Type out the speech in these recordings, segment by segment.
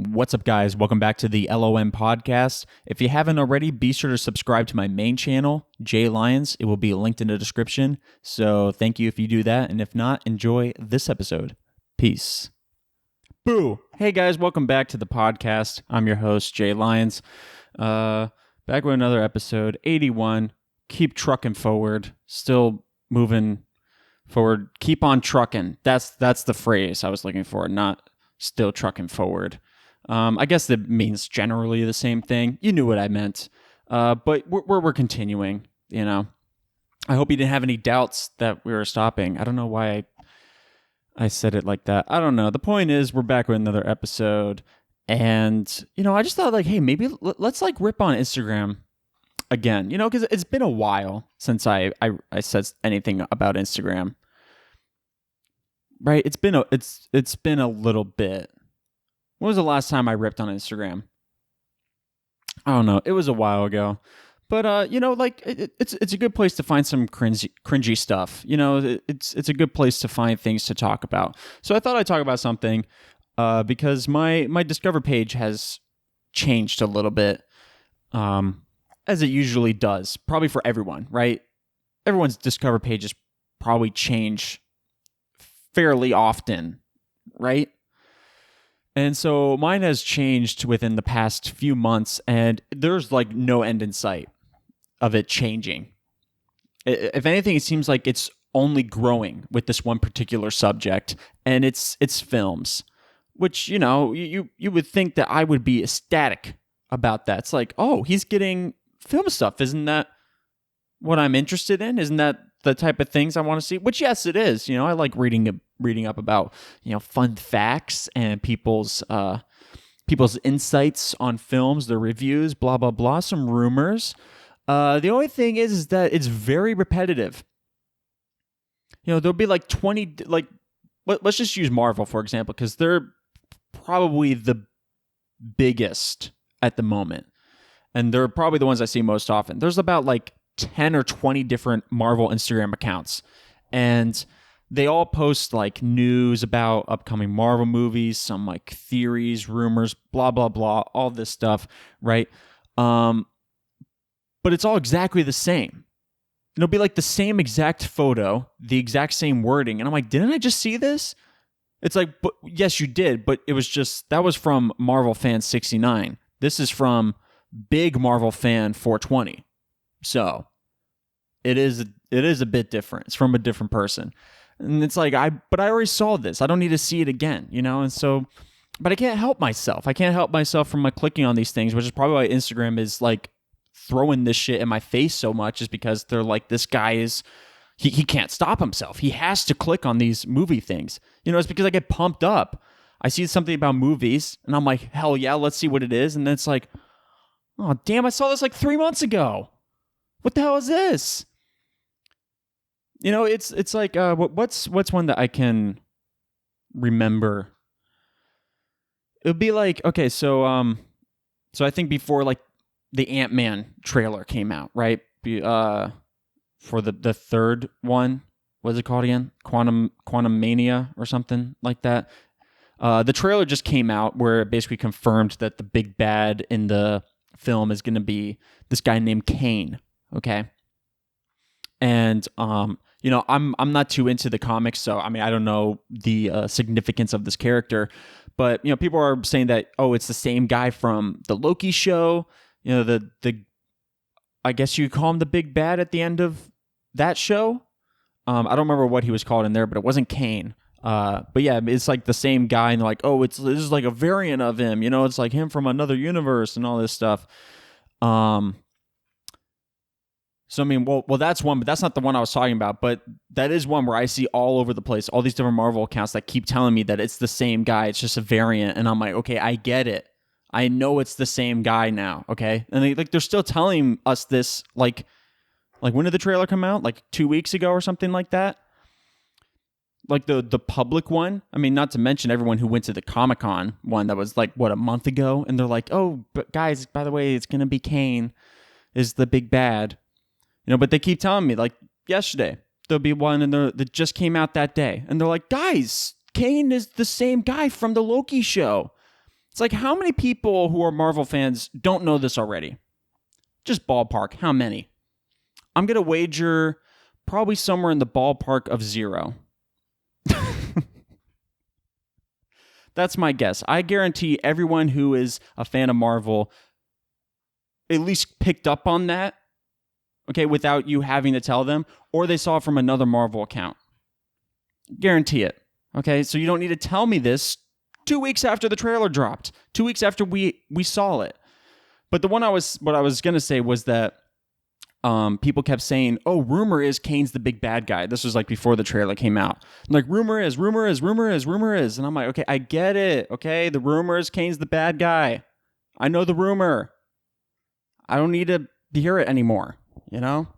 What's up, guys? Welcome back to the LOM podcast. If you haven't already, be sure to subscribe to my main channel, Jay Lyons. It will be linked in the description. So thank you if you do that. And if not, enjoy this episode. Peace. Boo! Hey, guys. Welcome back to the podcast. I'm your host, Jay Lyons. Back with another episode, 81. Keep trucking forward. Still moving forward. Keep on trucking. That's the phrase I was looking for, not still trucking forward. I guess that means generally the same thing. You knew what I meant. But we're continuing, you know. I hope you didn't have any doubts that we were stopping. I don't know why I said it like that. I don't know. The point is, we're back with another episode. And, you know, I just thought, like, hey, maybe let's, like, rip on Instagram again. You know, because it's been a while since I said anything about Instagram. Right? It's been a little bit. When was the last time I ripped on Instagram? I don't know. It was a while ago. But, you know, like, it's a good place to find some cringy stuff. You know, it's a good place to find things to talk about. So I thought I'd talk about something because my Discover page has changed a little bit, as it usually does. Probably for everyone, right? Everyone's Discover pages probably change fairly often, right? And so mine has changed within the past few months, and there's like no end in sight of it changing. If anything, it seems like it's only growing with this one particular subject, and it's films, which, you know, you would think that I would be ecstatic about that. It's like, oh, he's getting film stuff. Isn't that what I'm interested in? Isn't that the type of things I want to see? Which, yes, it is. You know, I like reading up about, you know, fun facts and people's insights on films, their reviews, blah blah blah, some rumors. The only thing is that it's very repetitive. You know, there'll be like 20, like, let's just use Marvel for example, because they're probably the biggest at the moment, and they're probably the ones I see most often. There's about like 10 or 20 different Marvel Instagram accounts, and they all post like news about upcoming Marvel movies, some like theories, rumors, blah blah blah, all this stuff, right? But it's all exactly the same. It'll be like the same exact photo, the exact same wording, and I'm like, didn't I just see this? It's like, but yes, you did, but it was just, that was from Marvel Fan 69. This is from Big Marvel Fan 420. So it is a bit different. It's from a different person. And it's like, but I already saw this. I don't need to see it again, you know? And so, but I can't help myself. I can't help myself from like clicking on these things, which is probably why Instagram is like throwing this shit in my face so much, is because they're like, this guy is, he can't stop himself. He has to click on these movie things. You know, it's because I get pumped up. I see something about movies and I'm like, hell yeah, let's see what it is. And then it's like, oh, damn, I saw this like 3 months ago. What the hell is this? You know, it's like, what's one that I can remember? It would be like, okay, so I think before like the Ant-Man trailer came out, right? For the third one, what's it called again? Quantum Mania or something like that. The trailer just came out where it basically confirmed that the big bad in the film is going to be this guy named Kane. Okay. And, you know, I'm not too into the comics, so, I mean, I don't know the significance of this character, but, you know, people are saying that, oh, it's the same guy from the Loki show, you know, the I guess you call him the big bad at the end of that show. I don't remember what he was called in there, but it wasn't Kane. But yeah, it's like the same guy, and they're like, oh, this is like a variant of him, you know, it's like him from another universe and all this stuff. So, I mean, well, that's one, but that's not the one I was talking about. But that is one where I see all over the place, all these different Marvel accounts that keep telling me that it's the same guy. It's just a variant. And I'm like, okay, I get it. I know it's the same guy now, okay? And they're still telling us this, like when did the trailer come out? Like 2 weeks ago or something like that? Like the public one? I mean, not to mention everyone who went to the Comic-Con one that was like, what, a month ago? And they're like, oh, but guys, by the way, it's going to be Kane is the big bad. You know, but they keep telling me, like, yesterday, there'll be one that just came out that day. And they're like, guys, Kane is the same guy from the Loki show. It's like, how many people who are Marvel fans don't know this already? Just ballpark, how many? I'm going to wager probably somewhere in the ballpark of 0. That's my guess. I guarantee everyone who is a fan of Marvel at least picked up on that, okay, without you having to tell them, or they saw it from another Marvel account. Guarantee it, okay? So you don't need to tell me this 2 weeks after the trailer dropped, 2 weeks after we saw it. But what I was going to say was that people kept saying, oh, rumor is Kane's the big bad guy. This was like before the trailer came out. Like, rumor is. And I'm like, okay, I get it. Okay, the rumor is Kane's the bad guy. I know the rumor. I don't need to hear it anymore, you know?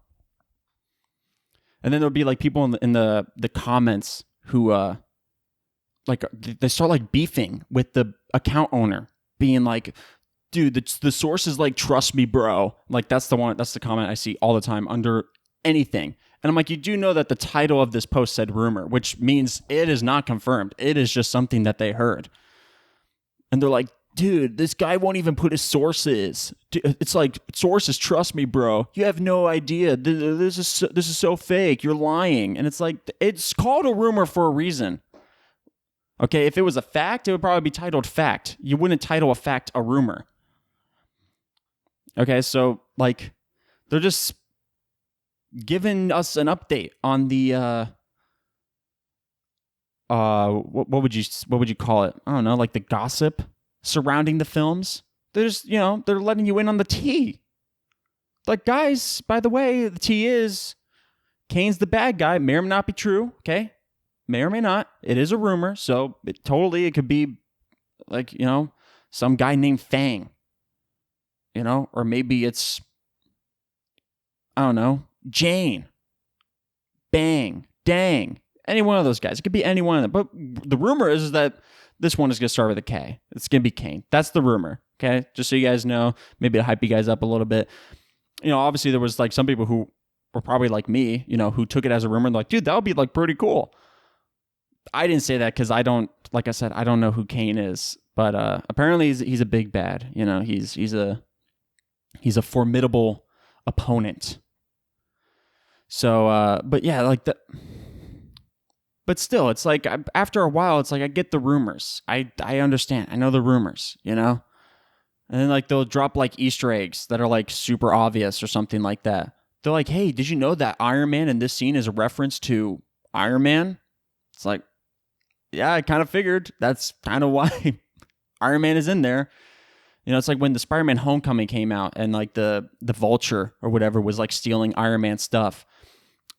And then there'll be like people in the comments who like they start like beefing with the account owner, being like, dude, the source is like, trust me, bro. Like, that's the comment I see all the time under anything. And I'm like, you do know that the title of this post said rumor, which means it is not confirmed. It is just something that they heard. And they're like, dude, this guy won't even put his sources. It's like, sources, trust me, bro. You have no idea. This is so fake. You're lying. And it's like, it's called a rumor for a reason. Okay, if it was a fact, it would probably be titled fact. You wouldn't title a fact a rumor. Okay, so like, they're just giving us an update on the what would you call it? I don't know, like the gossip surrounding the films. They're just, they're letting you in on the tea. Like, guys, by the way, the tea is Kane's the bad guy. May or may not be true. Okay, may or may not. It is a rumor, so it could be like, some guy named Fang. Or maybe it's, I don't know, Jane, Bang, Dang, any one of those guys. It could be any one of them. But the rumor is that this one is going to start with a K. It's going to be Kane. That's the rumor, okay? Just so you guys know, maybe to hype you guys up a little bit. Obviously there was like some people who were probably like me, who took it as a rumor and like, dude, that would be like pretty cool. I didn't say that because I don't know who Kane is. But apparently he's a big bad. He's a formidable opponent. So, but yeah, like that. But still, it's like after a while, it's like I get the rumors. I understand. I know the rumors, And then like they'll drop like Easter eggs that are like super obvious or something like that. They're like, hey, did you know that Iron Man in this scene is a reference to Iron Man? It's like, yeah, I kind of figured. That's kind of why Iron Man is in there. It's like when the Spider-Man Homecoming came out and like the Vulture or whatever was like stealing Iron Man stuff.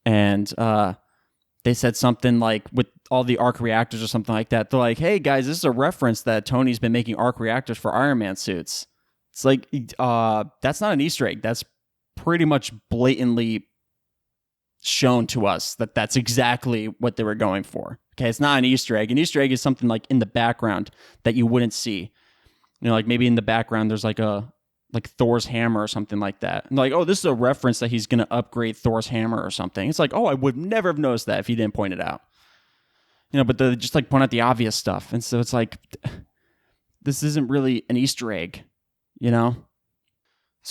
And they said something like with all the arc reactors or something like that. They're like, hey guys, this is a reference that Tony's been making arc reactors for Iron Man suits. It's like, that's not an Easter egg. That's pretty much blatantly shown to us that that's exactly what they were going for. Okay, it's not an Easter egg. An Easter egg is something like in the background that you wouldn't see. Like maybe in the background there's like Thor's hammer or something like that. And like, oh, this is a reference that he's going to upgrade Thor's hammer or something. It's like, oh, I would never have noticed that if he didn't point it out. But they just like point out the obvious stuff. And so it's like, this isn't really an Easter egg, So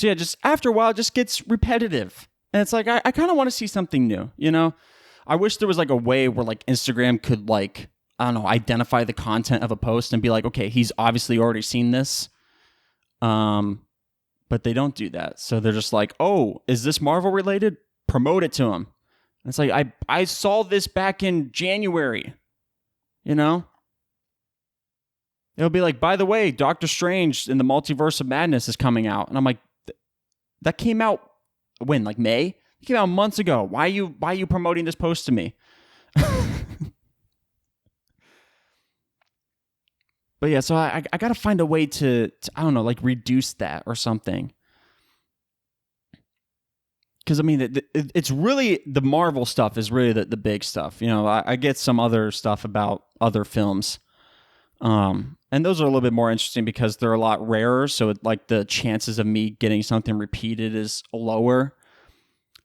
yeah, just after a while, it just gets repetitive. And it's like, I kind of want to see something new, I wish there was like a way where like Instagram could like, I don't know, identify the content of a post and be like, okay, he's obviously already seen this. But they don't do that. So they're just like, oh, is this Marvel related? Promote it to him. And it's like, I saw this back in January, It'll be like, by the way, Doctor Strange in the Multiverse of Madness is coming out. And I'm like, that came out when? Like May? It came out months ago. Why are you promoting this post to me? But yeah, so I got to find a way to, I don't know, like reduce that or something. Because, I mean, it's really, the Marvel stuff is really the big stuff. I get some other stuff about other films. And those are a little bit more interesting because they're a lot rarer. So, like, the chances of me getting something repeated is lower.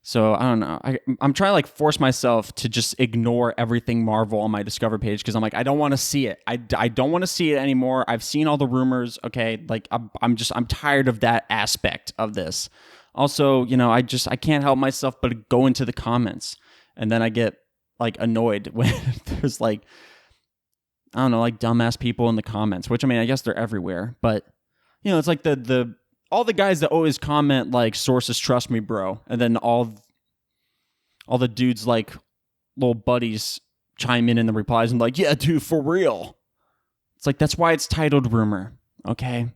So I don't know. I'm trying to like force myself to just ignore everything Marvel on my Discover page because I'm like, I don't want to see it. I don't want to see it anymore. I've seen all the rumors. Okay, like I'm tired of that aspect of this. Also, I can't help myself but go into the comments, and then I get like annoyed when there's like, I don't know, like dumbass people in the comments. Which, I mean, I guess they're everywhere, but it's like the all the guys that always comment like sources trust me, bro, and then all the dudes like little buddies chime in the replies and like, yeah, dude, for real. It's like, that's why it's titled rumor, okay?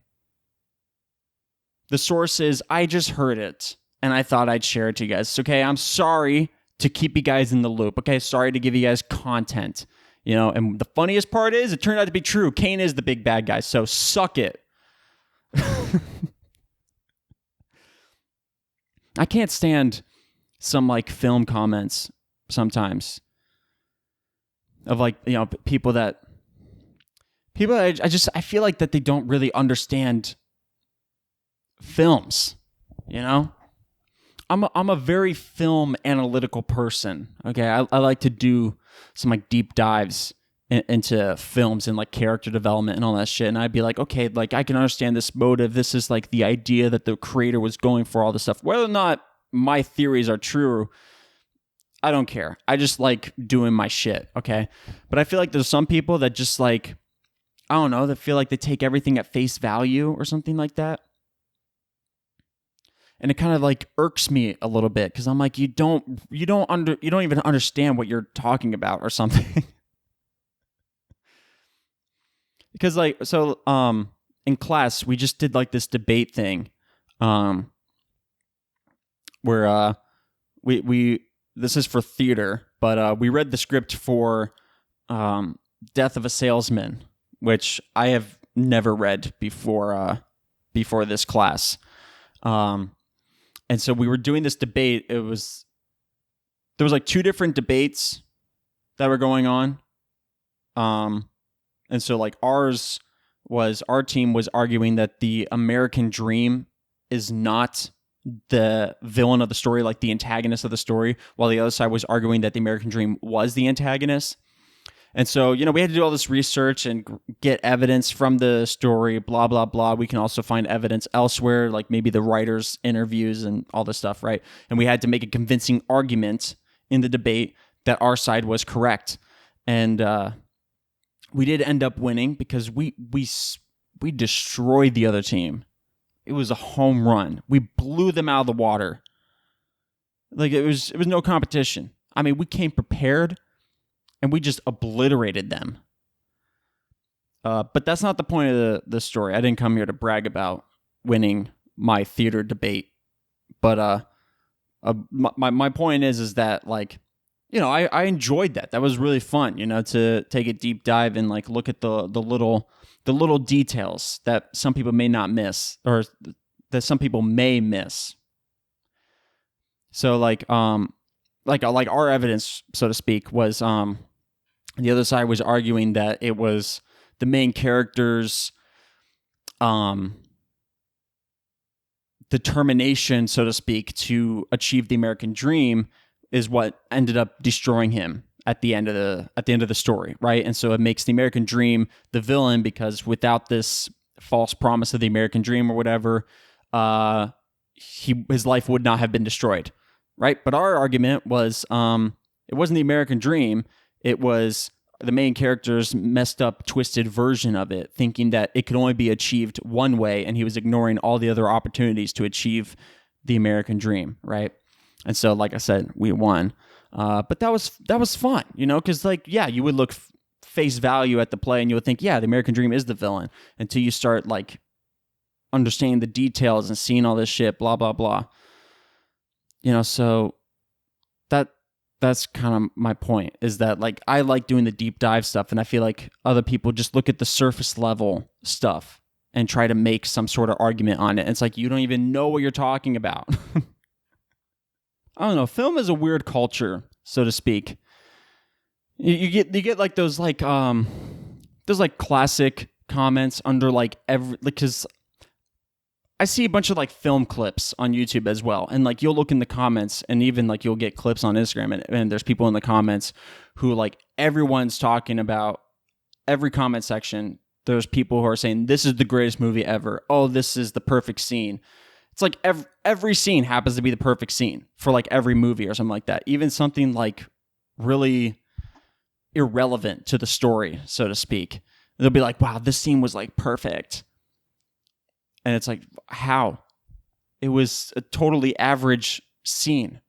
The source is, I just heard it and I thought I'd share it to you guys. Okay, I'm sorry to keep you guys in the loop. Okay, sorry to give you guys content. And the funniest part is it turned out to be true. Kane is the big bad guy, so suck it. I can't stand some like film comments sometimes of like, people that I feel like that they don't really understand films, I'm a very film analytical person. Okay. I like to do some like deep dives into films and like character development and all that shit. And I'd be like, okay, like I can understand this motive. This is like the idea that the creator was going for, all this stuff. Whether or not my theories are true, I don't care. I just like doing my shit. Okay. But I feel like there's some people that just like, I don't know, that feel like they take everything at face value or something like that. And it kind of like irks me a little bit because I'm like, you don't even understand what you're talking about or something. Because like, so in class we just did like this debate thing where we this is for theater, but we read the script for Death of a Salesman, which I have never read before this class. And so we were doing this debate. There was like two different debates that were going on. And so like our team was arguing that the American dream is not the villain of the story, like the antagonist of the story, while the other side was arguing that the American dream was the antagonist. And so, we had to do all this research and get evidence from the story, blah, blah, blah. We can also find evidence elsewhere, like maybe the writers' interviews and all this stuff, right? And we had to make a convincing argument in the debate that our side was correct. And we did end up winning because we destroyed the other team. It was a home run. We blew them out of the water. Like it was no competition. I mean, we came prepared. And we just obliterated them. But that's not the point of the story. I didn't come here to brag about winning my theater debate. But my point is that, like, I enjoyed that. That was really fun, to take a deep dive and like look at the little details that some people may not miss, or that some people may miss. So like our evidence, so to speak, was the other side was arguing that it was the main character's determination, so to speak, to achieve the American dream is what ended up destroying him at the end of the story, right? And so it makes the American dream the villain because without this false promise of the American dream or whatever, his life would not have been destroyed, right? But our argument was it wasn't the American dream. It was the main character's messed up, twisted version of it, thinking that it could only be achieved one way, and he was ignoring all the other opportunities to achieve the American dream, right? And so, like I said, we won. But that was fun, because like, yeah, you would look face value at the play and you would think, yeah, the American dream is the villain, until you start like understanding the details and seeing all this shit, blah, blah, blah. So that's kind of my point, is that like I like doing the deep dive stuff, and I feel like other people just look at the surface level stuff and try to make some sort of argument on it. And it's like, you don't even know what you're talking about. I don't know. Film is a weird culture, so to speak. You get like those like classic comments under like every, because I see a bunch of like film clips on YouTube as well. And like you'll look in the comments and even like you'll get clips on Instagram and there's people in the comments who like everyone's talking about every comment section. There's people who are saying this is the greatest movie ever. Oh, this is the perfect scene. It's like every scene happens to be the perfect scene for like every movie or something like that. Even something like really irrelevant to the story, so to speak. They'll be like, wow, this scene was like perfect. And it's like, how? It was a totally average scene.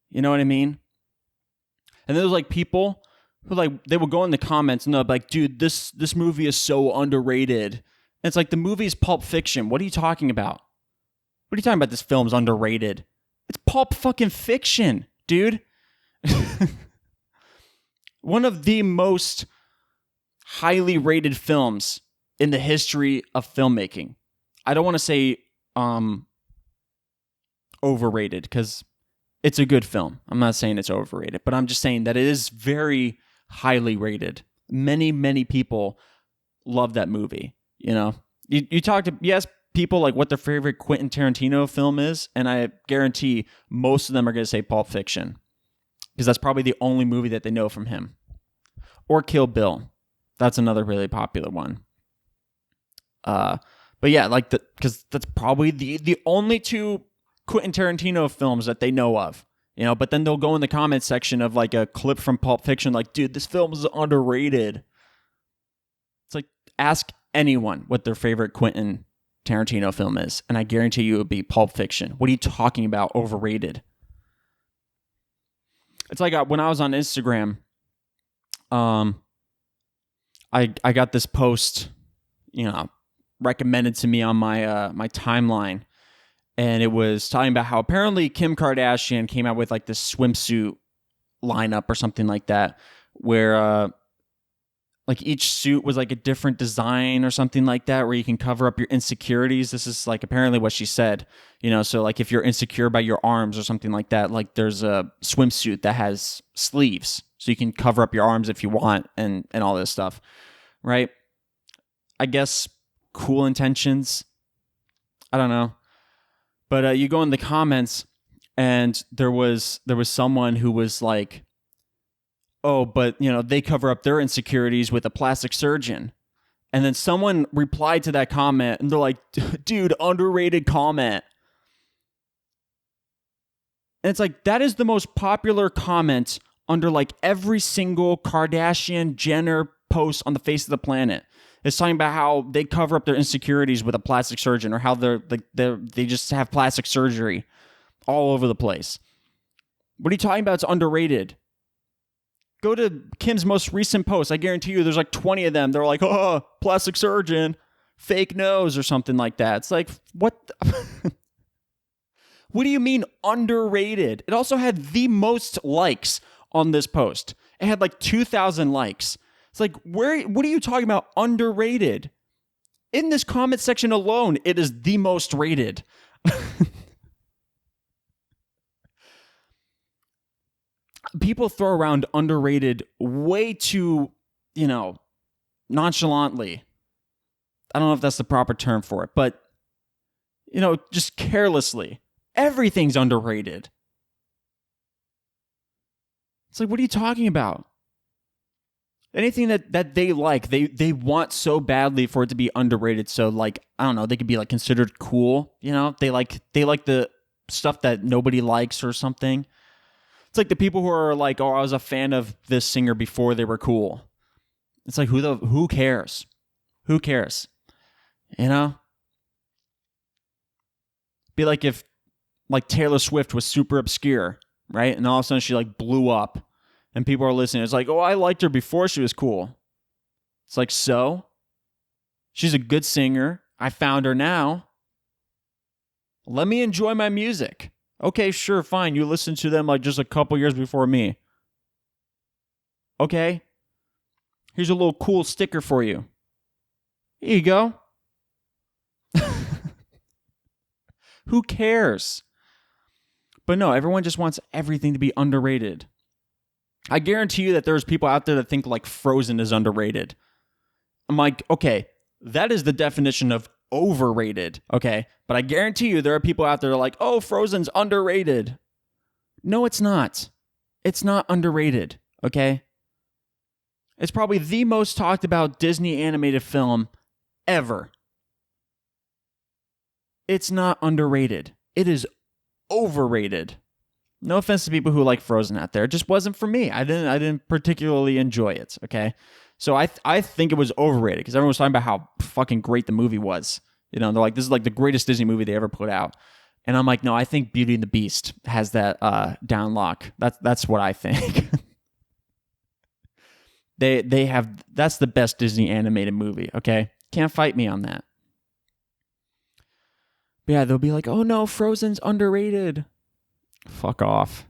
You know what I mean? And there's like people who like, they will go in the comments and they'll be like, dude, this movie is so underrated. And it's like, the movie's Pulp Fiction. What are you talking about? What are you talking about? This film's underrated. It's Pulp fucking Fiction, dude. One of the most highly rated films in the history of filmmaking. I don't want to say overrated because it's a good film. I'm not saying it's overrated, but I'm just saying that it is very highly rated. Many, many people love that movie. You know, you talk to, yes, people like what their favorite Quentin Tarantino film is, and I guarantee most of them are going to say Pulp Fiction because that's probably the only movie that they know from him. Or Kill Bill. That's another really popular one. But yeah, like because that's probably the only two Quentin Tarantino films that they know of, you know. But then they'll go in the comments section of like a clip from Pulp Fiction, like, dude, this film is underrated. It's like, ask anyone what their favorite Quentin Tarantino film is, and I guarantee you it would be Pulp Fiction. What are you talking about? Overrated? It's like when I was on Instagram, I got this post, you know, recommended to me on my my timeline, and it was talking about how apparently Kim Kardashian came out with like this swimsuit lineup or something like that, where like each suit was like a different design or something like that, where you can cover up your insecurities. This is like apparently what she said, you know. So like if you're insecure about your arms or something like that, like there's a swimsuit that has sleeves, so you can cover up your arms if you want, and all this stuff, right? I guess cool intentions. I don't know. But you go in the comments and there was someone who was like, oh, but you know, they cover up their insecurities with a plastic surgeon. And then someone replied to that comment and they're like, dude, underrated comment. And it's like, that is the most popular comment under like every single Kardashian Jenner post on the face of the planet. It's talking about how they cover up their insecurities with a plastic surgeon, or how they just have plastic surgery all over the place. What are you talking about? It's underrated. Go to Kim's most recent post. I guarantee you there's like 20 of them. They're like, oh, plastic surgeon, fake nose, or something like that. It's like, what? What do you mean underrated? It also had the most likes on this post. It had like 2,000 likes. It's like, what are you talking about underrated? In this comment section alone, it is the most rated. People throw around underrated way too, you know, nonchalantly. I don't know if that's the proper term for it, but, you know, just carelessly. Everything's underrated. It's like, what are you talking about? Anything that they like, they want so badly for it to be underrated. So like, I don't know, they could be like considered cool. You know, they like the stuff that nobody likes or something. It's like the people who are like, oh, I was a fan of this singer before they were cool. It's like, who cares? Who cares? You know? Be like if like Taylor Swift was super obscure, right? And all of a sudden she like blew up. And people are listening. It's like, oh, I liked her before she was cool. It's like, so? She's a good singer. I found her now. Let me enjoy my music. Okay, sure, fine. You listened to them like just a couple years before me. Okay. Here's a little cool sticker for you. Here you go. Who cares? But no, everyone just wants everything to be underrated. I guarantee you that there's people out there that think like Frozen is underrated. I'm like, okay, that is the definition of overrated, okay? But I guarantee you there are people out there like, oh, Frozen's underrated. No, it's not. It's not underrated, okay? It's probably the most talked about Disney animated film ever. It's not underrated. It is overrated. No offense to people who like Frozen out there. It just wasn't for me. I didn't particularly enjoy it, okay? So I think it was overrated because everyone was talking about how fucking great the movie was. You know, they're like, this is like the greatest Disney movie they ever put out. And I'm like, no, I think Beauty and the Beast has that down lock. That's what I think. They have, that's the best Disney animated movie, okay? Can't fight me on that. But yeah, they'll be like, oh no, Frozen's underrated. Fuck off.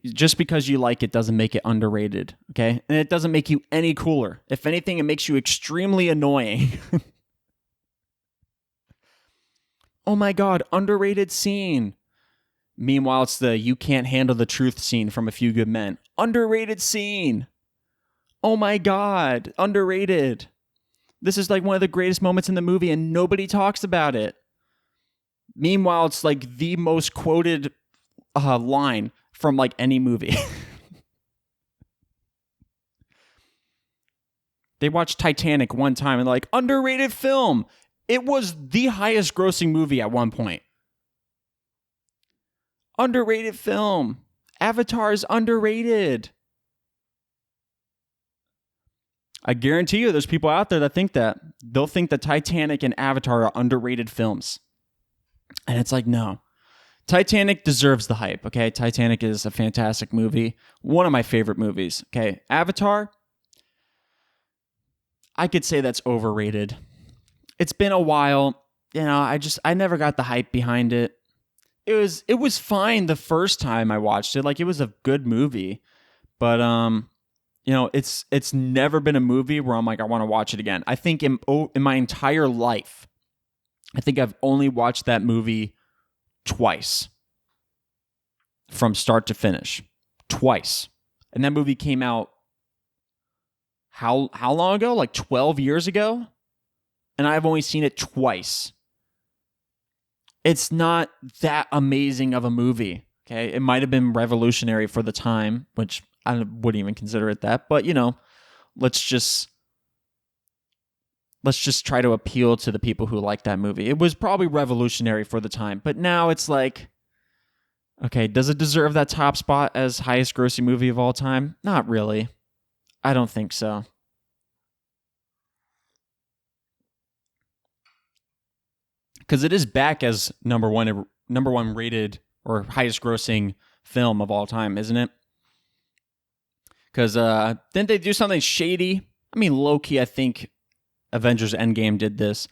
Just because you like it doesn't make it underrated, okay? And it doesn't make you any cooler. If anything, it makes you extremely annoying. Oh my god, underrated scene. Meanwhile, it's the you can't handle the truth scene from A Few Good Men. Underrated scene. Oh my god, underrated. This is like one of the greatest moments in the movie and nobody talks about it. Meanwhile, it's like the most quoted line from like any movie. They watched Titanic one time and like, underrated film. It was the highest grossing movie at one point. Underrated film. Avatar is underrated. I guarantee you there's people out there that think that. They'll think that Titanic and Avatar are underrated films. And it's like, no. Titanic deserves the hype, okay? Titanic is a fantastic movie. One of my favorite movies, okay? Avatar, I could say that's overrated. It's been a while. You know, I never got the hype behind it. It was fine the first time I watched it. Like, it was a good movie. But, you know, it's never been a movie where I'm like, I want to watch it again. I think in my entire life, I think I've only watched that movie twice. From start to finish. Twice. And that movie came out how long ago? Like 12 years ago? And I've only seen it twice. It's not that amazing of a movie. Okay, it might have been revolutionary for the time, which I wouldn't even consider it that. But, you know, let's just try to appeal to the people who like that movie. It was probably revolutionary for the time, but now it's like, okay, does it deserve that top spot as highest grossing movie of all time? Not really. I don't think so. Because it is back as number one rated or highest grossing film of all time, isn't it? Because didn't they do something shady? I mean, low-key, I think Avengers Endgame did this.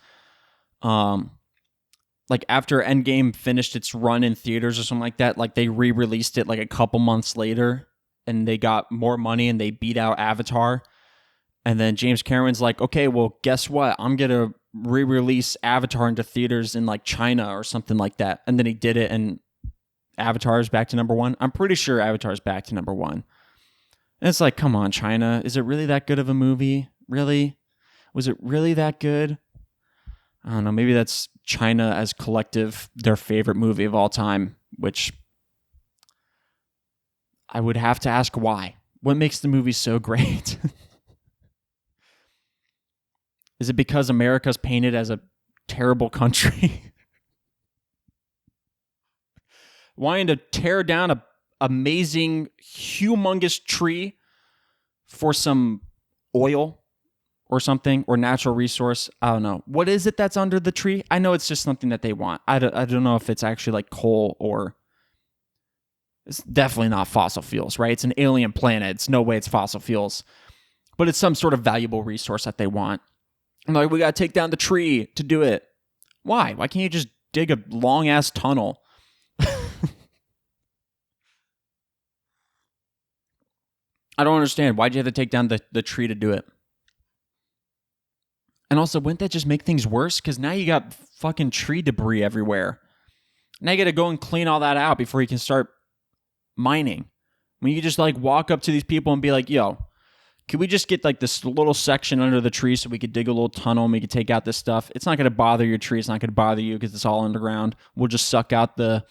Like after Endgame finished its run in theaters or something like that, like they re-released it like a couple months later and they got more money and they beat out Avatar. And then James Cameron's like, okay, well, guess what? I'm going to re-release Avatar into theaters in like China or something like that. And then he did it and Avatar is back to number one. I'm pretty sure Avatar is back to number one. And it's like, come on, China. Is it really that good of a movie? Really? Was it really that good? I don't know. Maybe that's China as collective, their favorite movie of all time, which I would have to ask why. What makes the movie so great? Is it because America's painted as a terrible country? Wanting to tear down a amazing, humongous tree for some oil or something, or natural resource. I don't know. What is it that's under the tree? I know it's just something that they want. I don't know if it's actually like coal or... It's definitely not fossil fuels, right? It's an alien planet. It's no way it's fossil fuels. But it's some sort of valuable resource that they want. I'm like, we got to take down the tree to do it. Why? Why can't you just dig a long-ass tunnel? I don't understand. Why'd you have to take down the tree to do it? And also, wouldn't that just make things worse? Because now you got fucking tree debris everywhere. Now you got to go and clean all that out before you can start mining. When you just like walk up to these people and be like, yo, Could we just get like this little section under the tree so we could dig a little tunnel and we could take out this stuff? It's not going to bother your tree. It's not going to bother you because it's all underground. We'll just suck out the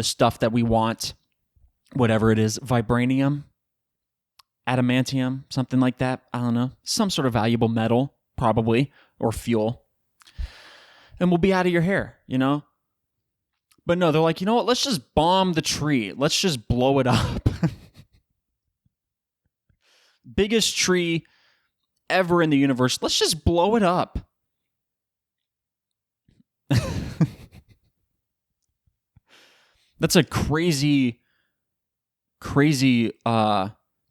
stuff that we want, whatever it is, vibranium, adamantium, something like that. I don't know. Some sort of valuable metal, probably, or fuel. And we'll be out of your hair, you know? But no, they're like, you know what? Let's just bomb the tree. Let's just blow it up. Biggest tree ever in the universe. Let's just blow it up. That's a crazy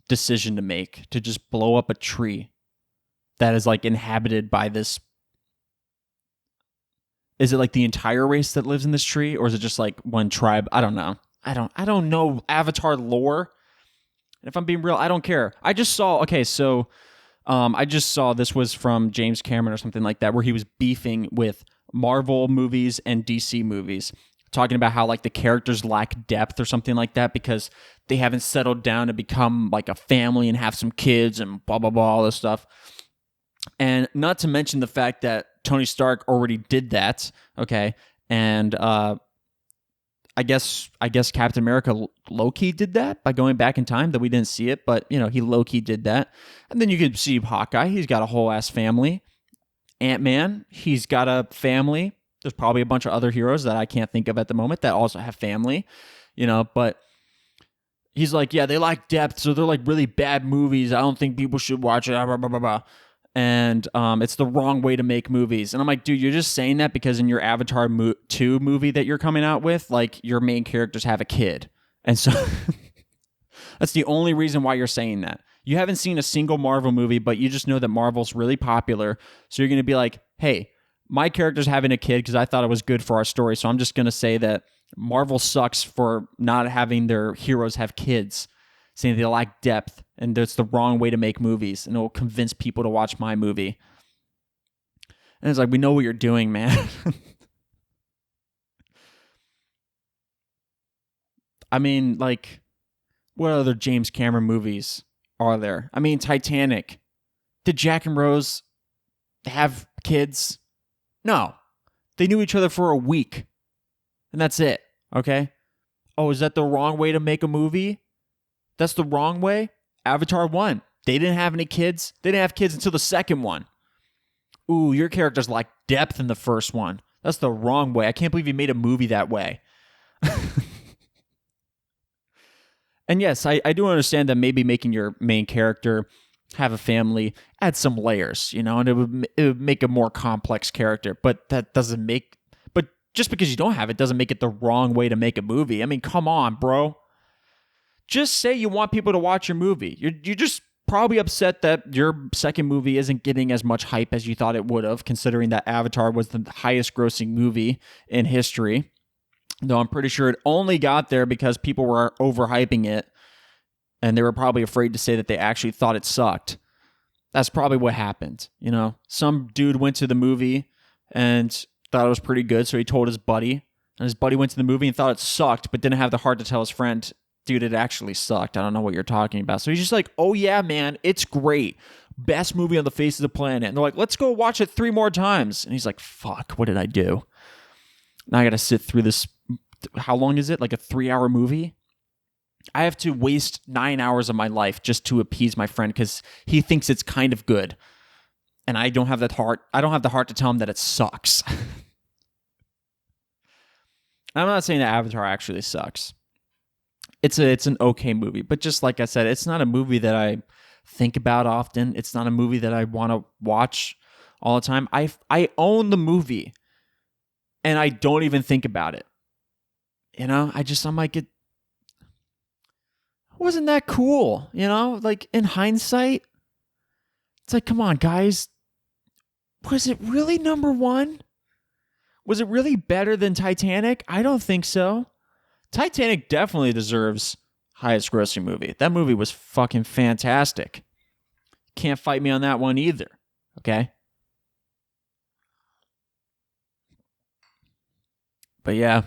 decision to make, to just blow up a tree that is like inhabited by this. Is it like the entire race that lives in this tree, or is it just like one tribe? I don't know. I don't know Avatar lore. And if I'm being real, I don't care. I just saw this was from James Cameron or something like that, where he was beefing with Marvel movies and DC movies, talking about how like the characters lack depth or something like that because they haven't settled down to become like a family and have some kids and blah, blah, blah, all this stuff. And not to mention the fact that Tony Stark already did that, okay? And I guess Captain America low-key did that by going back in time, that we didn't see it, but, you know, he low-key did that. And then you could see Hawkeye. He's got a whole-ass family. Ant-Man, he's got a family. There's probably a bunch of other heroes that I can't think of at the moment that also have family, you know, but he's like, yeah, they lack depth, so they're like really bad movies. I don't think people should watch it, blah, blah, blah, blah. And it's the wrong way to make movies. And I'm like, dude, you're just saying that because in your Avatar 2 movie that you're coming out with, like, your main characters have a kid. And so that's the only reason why you're saying that. You haven't seen a single Marvel movie, but you just know that Marvel's really popular. So you're going to be like, hey, my character's having a kid because I thought it was good for our story. So I'm just going to say that Marvel sucks for not having their heroes have kids, saying they lack depth, and that's the wrong way to make movies, and it will convince people to watch my movie. And it's like, we know what you're doing, man. I mean, like, what other James Cameron movies are there? I mean, Titanic. Did Jack and Rose have kids? No. They knew each other for a week, and that's it, okay? Oh, is that the wrong way to make a movie? That's the wrong way? Avatar 1. They didn't have any kids. They didn't have kids until the second one. Ooh, your characters lack depth in the first one. That's the wrong way. I can't believe you made a movie that way. And yes, I do understand that maybe making your main character have a family add some layers, you know, and it would make a more complex character. But that doesn't make... But just because you don't have it doesn't make it the wrong way to make a movie. I mean, come on, bro. Just say you want people to watch your movie. You're just probably upset that your second movie isn't getting as much hype as you thought it would have, considering that Avatar was the highest grossing movie in history. Though I'm pretty sure it only got there because people were overhyping it, and they were probably afraid to say that they actually thought it sucked. That's probably what happened. You know, some dude went to the movie and thought it was pretty good, so he told his buddy, and his buddy went to the movie and thought it sucked, but didn't have the heart to tell his friend, dude, it actually sucked. I don't know what you're talking about. So he's just like, oh yeah, man, it's great. Best movie on the face of the planet. And they're like, let's go watch it 3 more times. And he's like, fuck, what did I do? Now I got to sit through this. How long is it? Like a 3-hour movie? I have to waste 9 hours of my life just to appease my friend because he thinks it's kind of good. And I don't have that heart. I don't have the heart to tell him that it sucks. I'm not saying that Avatar actually sucks. It's an okay movie, but just like I said, it's not a movie that I think about often. It's not a movie that I want to watch all the time. I own the movie, and I don't even think about it. You know, I'm like, it wasn't that cool. You know, like in hindsight, it's like, come on, guys, was it really number one? Was it really better than Titanic? I don't think so. Titanic definitely deserves highest grossing movie. That movie was fucking fantastic. Can't fight me on that one either. Okay? But yeah.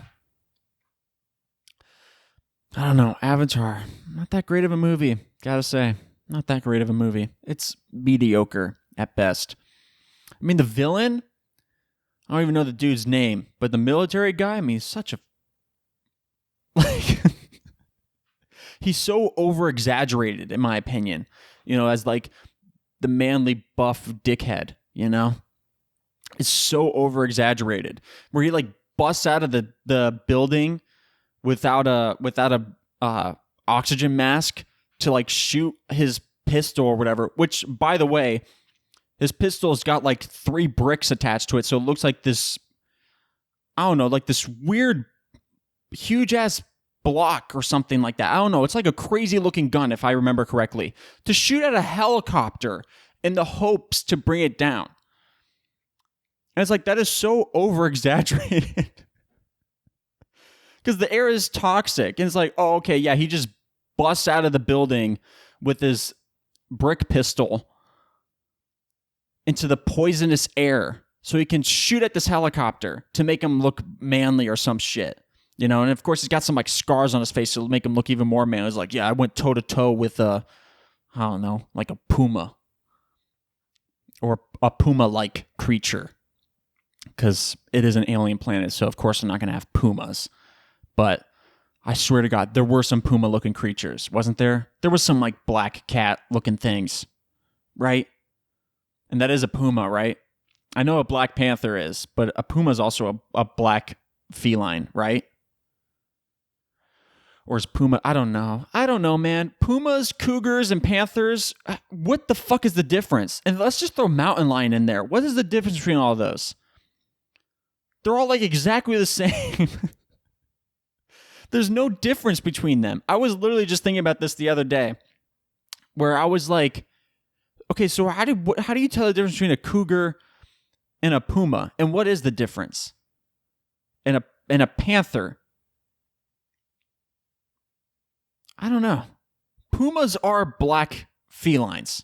I don't know. Avatar. Not that great of a movie, gotta say. Not that great of a movie. It's mediocre at best. I mean, the villain, I don't even know the dude's name, but the military guy, I mean, he's such a... Like, he's so over-exaggerated, in my opinion. As like the manly buff dickhead, It's so over-exaggerated. Where he like busts out of the building without a oxygen mask to like shoot his pistol or whatever, which, by the way, his pistol's got like 3 bricks attached to it, so it looks like this, I don't know, like this weird huge ass block or something like that. I don't know, it's like a crazy looking gun, if I remember correctly, to shoot at a helicopter in the hopes to bring it down. And it's like, that is so over exaggerated. Because the air is toxic. And it's like, oh, okay, yeah, he just busts out of the building with his brick pistol into the poisonous air so he can shoot at this helicopter to make him look manly or some shit. And of course he's got some like scars on his face to make him look even more manly. It's like, yeah, I went toe to toe with I don't know, like a puma. Or a puma-like creature. Because it is an alien planet, so of course they're not going to have pumas. But I swear to God, there were some puma-looking creatures, wasn't there? There was some like black cat-looking things, right? And that is a puma, right? I know a black panther is, but a puma is also a black feline, right? Or is puma... I don't know, man. Pumas, cougars, and panthers, what the fuck is the difference? And let's just throw mountain lion in there. What is the difference between all of those? They're all like exactly the same. There's no difference between them. I was literally just thinking about this the other day, where I was like, okay, so how do you tell the difference between a cougar and a puma? And what is the difference? And a panther? I don't know. Pumas are black felines.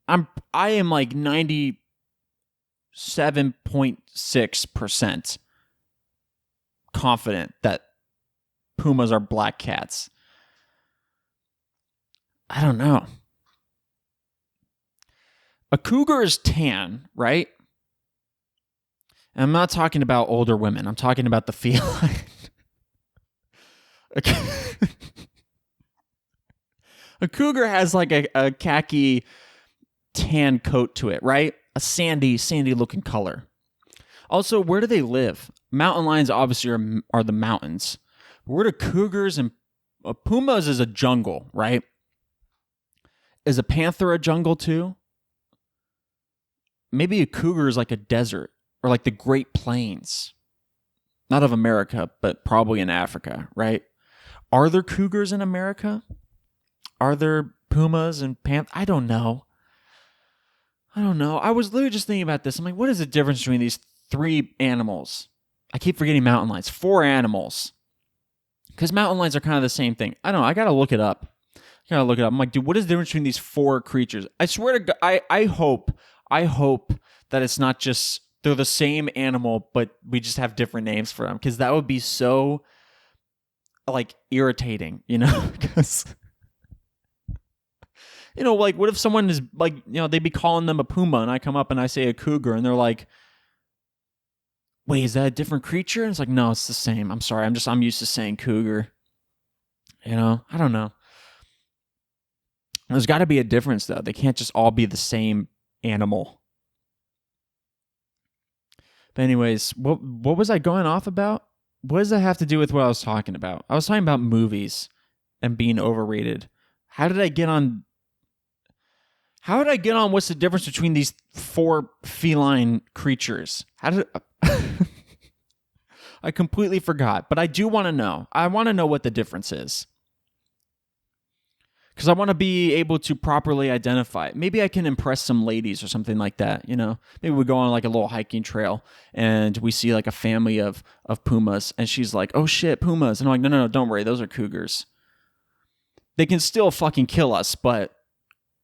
I am like 97.6% confident that pumas are black cats. I don't know. A cougar is tan, right? And I'm not talking about older women. I'm talking about the feline. A cougar has like a khaki tan coat to it, right? A sandy looking color. Also, where do they live? Mountain lions obviously are the mountains. Where do cougars and pumas is a jungle, right? Is a panther a jungle too? Maybe a cougar is like a desert or like the Great Plains. Not of America, but probably in Africa, right? Are there cougars in America? Are there pumas and panthers? I don't know. I was literally just thinking about this. I'm like, what is the difference between these 3 animals? I keep forgetting mountain lions. 4 animals. Because mountain lions are kind of the same thing. I don't know. I got to look it up. I'm like, dude, what is the difference between these 4 creatures? I swear to God, I hope that it's not just they're the same animal, but we just have different names for them. Because that would be so, like, irritating, Because... like, what if someone is, like, they'd be calling them a puma, and I come up and I say a cougar, and they're like, wait, is that a different creature? And it's like, no, it's the same. I'm sorry. I'm used to saying cougar. I don't know. There's got to be a difference, though. They can't just all be the same animal. But anyways, what was I going off about? What does that have to do with what I was talking about? I was talking about movies and being overrated. How did I get on what's the difference between these 4 feline creatures? I completely forgot, but I do want to know. I want to know what the difference is. Because I want to be able to properly identify it. Maybe I can impress some ladies or something like that, Maybe we go on like a little hiking trail and we see like a family of pumas and she's like, oh shit, pumas. And I'm like, no, don't worry, those are cougars. They can still fucking kill us, but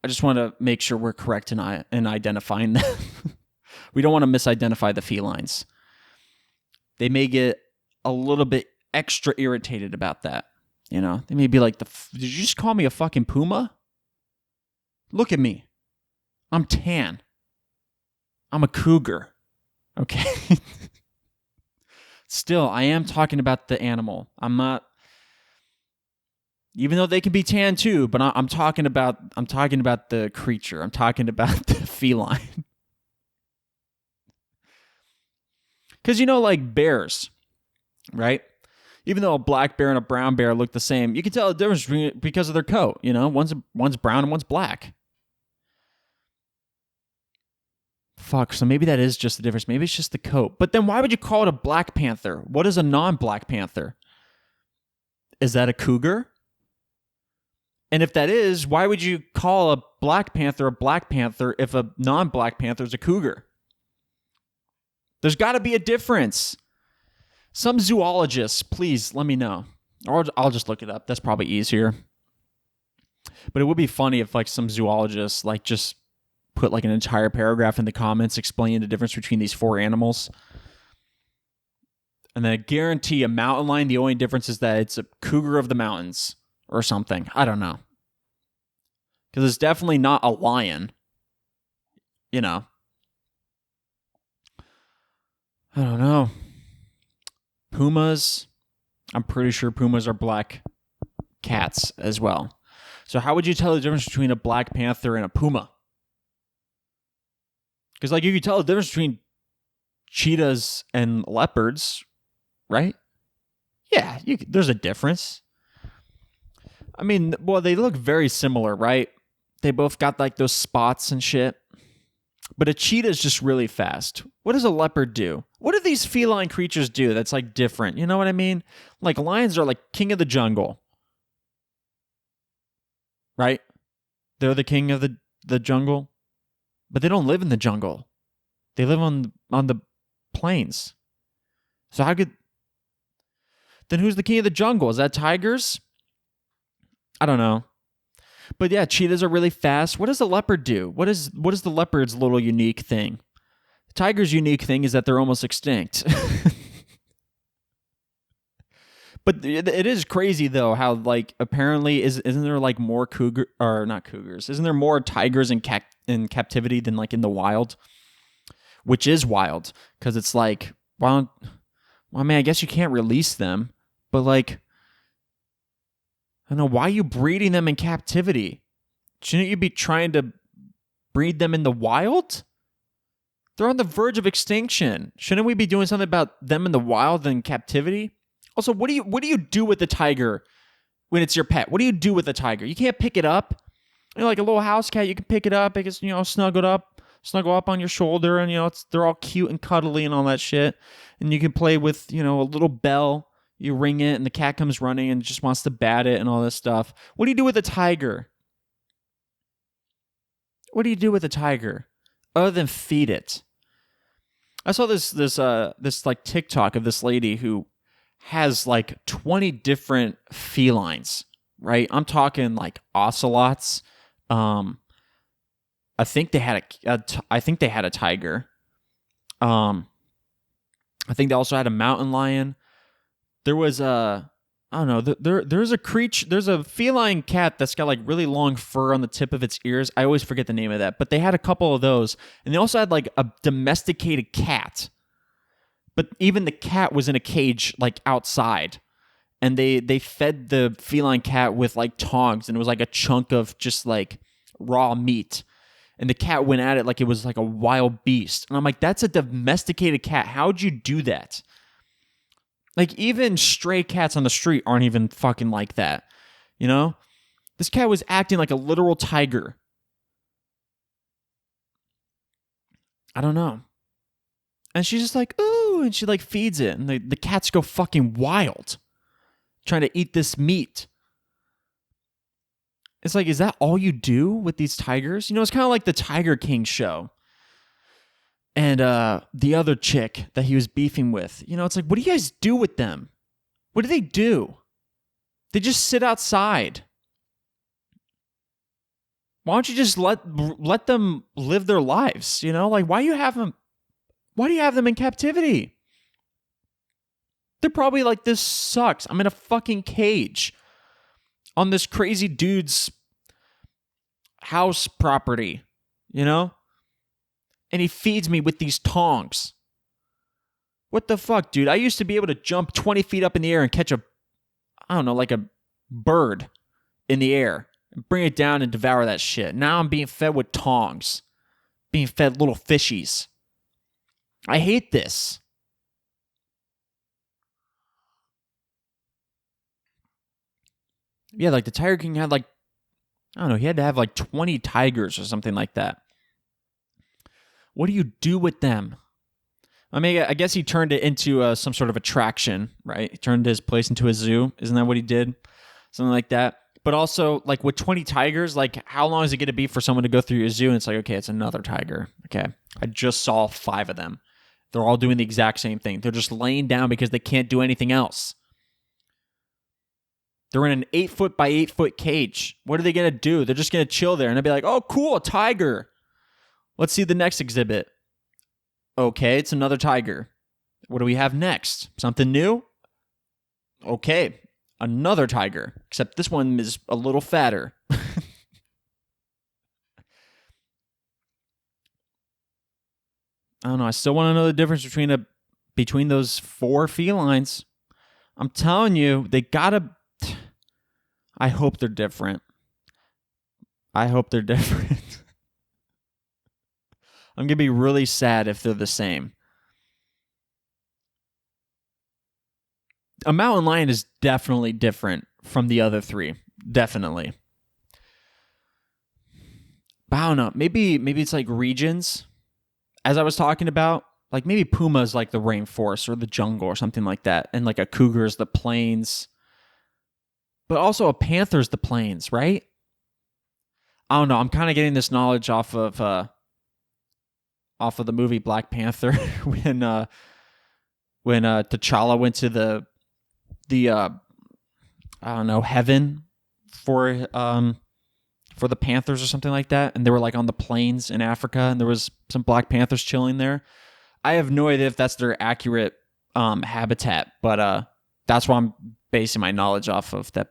I just want to make sure we're correct in identifying them. We don't want to misidentify the felines. They may get a little bit extra irritated about that. They may be like, did you just call me a fucking puma? Look at me. I'm tan. I'm a cougar. Okay? Still, I am talking about the animal. I'm not, even though they can be tan too, but I'm talking about the creature. I'm talking about the feline. Because like bears, right? Even though a black bear and a brown bear look the same, you can tell the difference because of their coat. One's brown and one's black. Fuck, so maybe that is just the difference. Maybe it's just the coat. But then why would you call it a black panther? What is a non-black panther? Is that a cougar? And if that is, why would you call a black panther if a non-black panther is a cougar? There's got to be a difference. Some zoologists, please let me know. Or I'll just look it up. That's probably easier. But it would be funny if some zoologists just put an entire paragraph in the comments explaining the difference between these four animals. And then I guarantee a mountain lion, the only difference is that it's a cougar of the mountains or something. I don't know. Because it's definitely not a lion. I don't know. Pumas. I'm pretty sure pumas are black cats as well. So how would you tell the difference between a black panther and a puma? Because you could tell the difference between cheetahs and leopards, right? Yeah, there's a difference. I mean, well, they look very similar, right? They both got those spots and shit. But a cheetah is just really fast. What does a leopard do? What do these feline creatures do that's different? You know what I mean? Lions are king of the jungle. Right? They're the king of the jungle. But they don't live in the jungle. They live on the plains. So then who's the king of the jungle? Is that tigers? I don't know. But yeah, cheetahs are really fast. What does the leopard do? What is the leopard's little unique thing? The tiger's unique thing is that they're almost extinct. But it is crazy though how apparently isn't there more cougar or not cougars? Isn't there more tigers in captivity than in the wild? Which is wild because it's well, I mean, I guess you can't release them, but I don't know, why are you breeding them in captivity? Shouldn't you be trying to breed them in the wild? They're on the verge of extinction. Shouldn't we be doing something about them in the wild than captivity? Also, what do you do with the tiger when it's your pet? What do you do with the tiger? You can't pick it up. Like a little house cat, you can pick it up. It gets snuggle up on your shoulder, and they're all cute and cuddly and all that shit. And you can play with a little bell. You ring it, and the cat comes running and just wants to bat it and all this stuff. What do you do with a tiger? What do you do with a tiger other than feed it? I saw this TikTok of this lady who has 20 different felines, right? I'm talking ocelots. I think they had a tiger. I think they also had a mountain lion. There was I don't know. There's a creature. There's a feline cat that's got really long fur on the tip of its ears. I always forget the name of that. But they had a couple of those, and they also had a domesticated cat. But even the cat was in a cage outside, and they fed the feline cat with tongs, and it was a chunk of just raw meat. And the cat went at it like it was a wild beast. And I'm that's a domesticated cat. How'd you do that? Even stray cats on the street aren't even fucking like that. This cat was acting like a literal tiger. I don't know. And she's just ooh, and she feeds it. And the cats go fucking wild trying to eat this meat. It's is that all you do with these tigers? It's kind of like the Tiger King show. And the other chick that he was beefing with, it's what do you guys do with them? What do they do? They just sit outside. Why don't you just let them live their lives? Why do you have them? Why do you have them in captivity? They're probably this sucks. I'm in a fucking cage on this crazy dude's house property, you know? And he feeds me with these tongs. What the fuck, dude? I used to be able to jump 20 feet up in the air and catch like a bird in the air and bring it down and devour that shit. Now I'm being fed with tongs, being fed little fishies. I hate this. Yeah, like the Tiger King had he had to have 20 tigers or something like that. What do you do with them? I mean, I guess he turned it into some sort of attraction, right? He turned his place into a zoo. Isn't that what he did? Something like that. But also, with 20 tigers, how long is it going to be for someone to go through your zoo? And it's okay, it's another tiger. Okay, I just saw 5 of them. They're all doing the exact same thing. They're just laying down because they can't do anything else. They're in an 8-foot by 8-foot cage. What are they going to do? They're just going to chill there. And they'll be like, oh, cool, a tiger. Let's see the next exhibit. Okay, it's another tiger. What do we have next? Something new? Okay, another tiger. Except this one is a little fatter. I don't know. I still want to know the difference between those 4 felines. I'm telling you, they gotta... I hope they're different. I'm going to be really sad if they're the same. A mountain lion is definitely different from the other 3. Definitely. But I don't know. Maybe it's regions. As I was talking about, maybe puma is the rainforest or the jungle or something like that. And a cougar is the plains. But also a panther is the plains, right? I don't know. I'm kind of getting this knowledge off of the movie Black Panther when T'Challa went to the I don't know, heaven for the panthers or something like that, and they were on the plains in Africa, and there was some Black Panthers chilling there. I have no idea if that's their accurate habitat, but that's why I'm basing my knowledge off of. That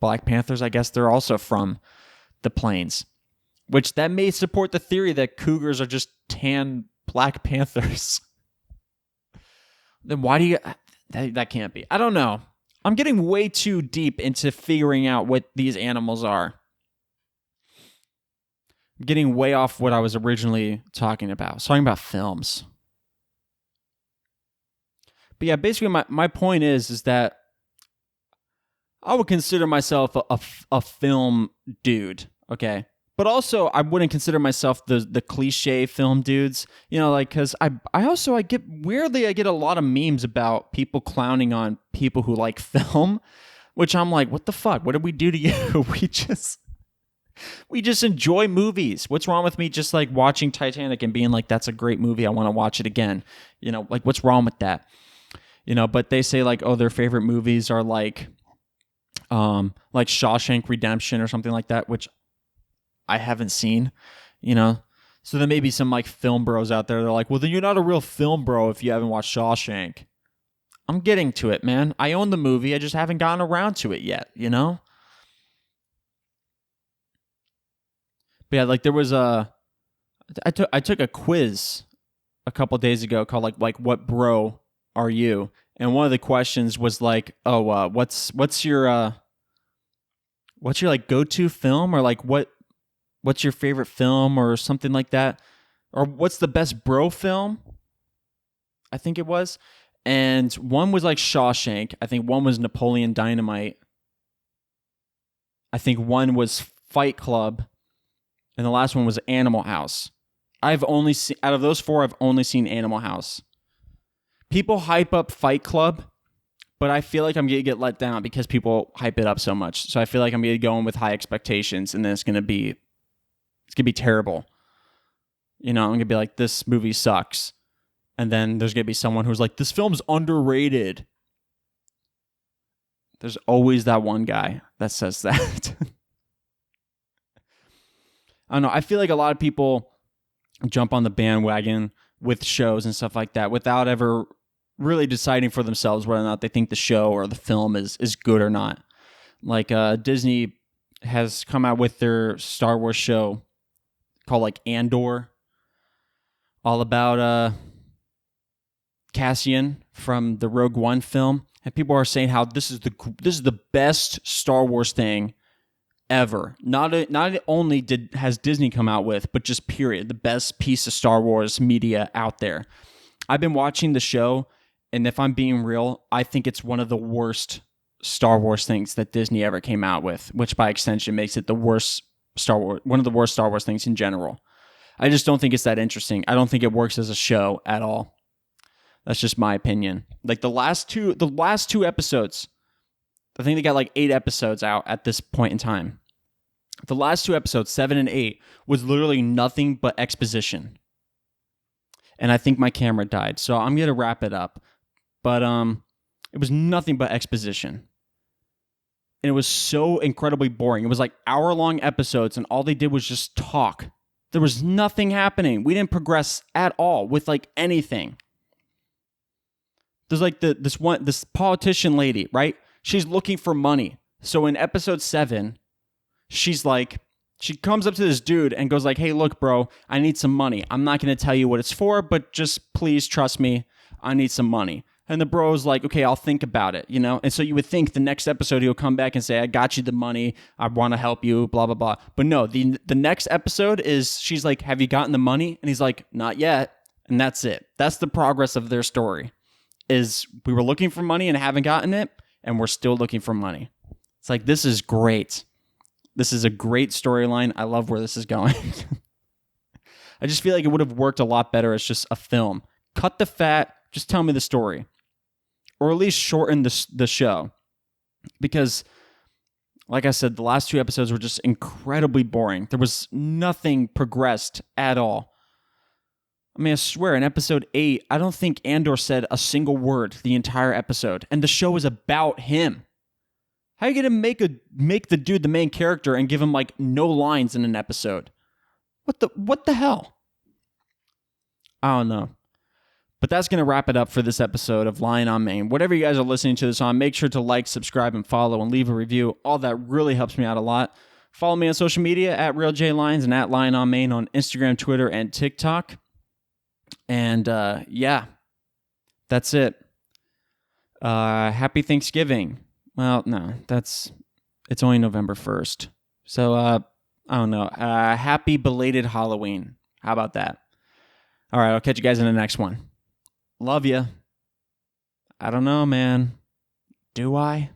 Black Panthers, I guess they're also from the plains. Which that may support the theory that cougars are just tan Black Panthers. Then why do you... That can't be. I don't know. I'm getting way too deep into figuring out what these animals are. I'm getting way off what I was originally talking about. I was talking about films. But yeah, basically my point is that I would consider myself a film dude, okay? But also, I wouldn't consider myself the cliche film dudes, because I get a lot of memes about people clowning on people who like film, which I'm like, what the fuck? What did we do to you? We just enjoy movies. What's wrong with me just watching Titanic and being like, that's a great movie, I want to watch it again? What's wrong with that? But they say their favorite movies are Shawshank Redemption or something like that, which I haven't seen, So there may be some film bros out there. They're like, well, then you're not a real film bro if you haven't watched Shawshank. I'm getting to it, man. I own the movie. I just haven't gotten around to it yet, But yeah, there was I took a quiz a couple days ago called what bro are you? And one of the questions was what's your go-to film, or what's your favorite film or something like that? Or what's the best bro film? I think it was. And one was Shawshank. I think one was Napoleon Dynamite. I think one was Fight Club. And the last one was Animal House. I've only seen, out of those 4, I've only seen Animal House. People hype up Fight Club, but I feel like I'm going to get let down because people hype it up so much. So I feel like I'm going to go in with high expectations, and then it's going to be terrible. I'm going to be like, this movie sucks. And then there's going to be someone who's like, this film's underrated. There's always that one guy that says that. I don't know. I feel like a lot of people jump on the bandwagon with shows and stuff like that without ever really deciding for themselves whether or not they think the show or the film is good or not. Disney has come out with their Star Wars show called like Andor, all about Cassian from the Rogue One film, and people are saying how this is the best Star Wars thing ever. Not only has Disney come out with, but just period, the best piece of Star Wars media out there. I've been watching the show, and if I'm being real, I think it's one of the worst Star Wars things that Disney ever came out with, which by extension makes it one of the worst Star Wars things in general. I just don't think it's that interesting. I don't think it works as a show at all. That's just my opinion. Like the last two episodes, I think they got like 8 episodes out at this point in time. The last 2 episodes, 7 and 8, was literally nothing but exposition. And I think my camera died, so I'm gonna wrap it up. But it was nothing but exposition. And it was so incredibly boring. It was like hour-long episodes, and all they did was just talk. There was nothing happening. We didn't progress at all with like anything. There's like this politician lady, right? She's looking for money. So in episode 7, she comes up to this dude and goes like, "Hey, look, bro, I need some money. I'm not going to tell you what it's for, but just please trust me. I need some money." And the bro's like, "Okay, I'll think about it," you know? And so you would think the next episode he'll come back and say, "I got you the money. I want to help you, blah, blah, blah." But no, the next episode is she's like, "Have you gotten the money?" And he's like, "Not yet." And that's it. That's the progress of their story. Is we were looking for money and haven't gotten it, and we're still looking for money. It's like, this is great. This is a great storyline. I love where this is going. I just feel like it would have worked a lot better as just a film. Cut the fat, just tell me the story. Or at least shorten the show. Because, like I said, the last 2 episodes were just incredibly boring. There was nothing progressed at all. I mean, I swear, in episode 8, I don't think Andor said a single word the entire episode, and the show is about him. How are you gonna make the dude the main character and give him like no lines in an episode? What the hell? I don't know. But that's gonna wrap it up for this episode of Lion on Main. Whatever you guys are listening to this on, make sure to like, subscribe, and follow, and leave a review. All that really helps me out a lot. Follow me on social media at RealJLions and at Lion on Main on Instagram, Twitter, and TikTok. And yeah, that's it. Happy Thanksgiving. Well, no, it's only November 1st. So I don't know. Happy belated Halloween. How about that? All right, I'll catch you guys in the next one. Love you. I don't know, man. Do I?